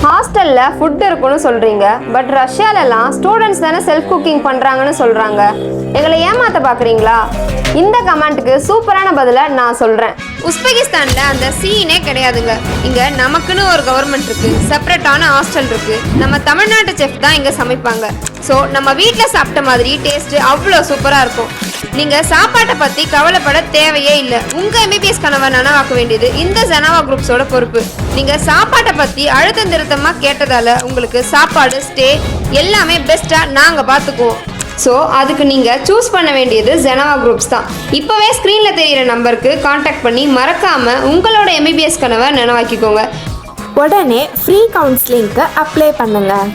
ஹாஸ்டல்ல ஃபுட் இருக்குன்னு சொல்றீங்க, பட் ரஷ்யாலலாம் ஸ்டூடெண்ட்ஸ் தானே செல்ஃப் குக்கிங் பண்றாங்கன்னு சொல்றாங்க. எங்களை ஏமாத்த பாக்குறீங்களா? இந்த கமெண்ட்டுக்கு சூப்பரான பதிலை நான் சொல்றேன். உஸ்பெகிஸ்தான்ல அந்த சீனே கிடையாதுங்க. இங்க நமக்குன்னு ஒரு கவர்மெண்ட் இருக்கு, செப்பரேட்டான ஹாஸ்டல் இருக்கு. நம்ம தமிழ்நாட்டு செஃப் தான் இங்க சமைப்பாங்க. ஸோ நம்ம வீட்டில் சாப்பிட்ட மாதிரி டேஸ்ட் அவ்வளோ சூப்பரா இருக்கும். நீங்க சாப்பாட்டை பத்தி கவலைப்பட தேவையே இல்லை. உங்க எம்பிபிஎஸ் கனவை நனவாக்க வேண்டியது இந்த ஜெனோவா குரூப்ஸோட பொறுப்பு. நீங்க சாப்பாட்டை பத்தி அழுத்தம் திருத்தமா கேட்டதால உங்களுக்கு சாப்பாடு, ஸ்டே எல்லாமே பெஸ்டா நாங்க பாத்துக்குவோம். ஸோ அதுக்கு நீங்கள் சூஸ் பண்ண வேண்டியது ஜெனோவா குரூப்ஸ் தான். இப்போவே ஸ்க்ரீனில் தெரிகிற நம்பருக்கு காண்டாக்ட் பண்ணி மறக்காமல் உங்களோட எம்பிபிஎஸ் கனவை நனவாக்கிக்கோங்க. உடனே ஃப்ரீ கவுன்சிலிங்க்கு அப்ளை பண்ணுங்கள்.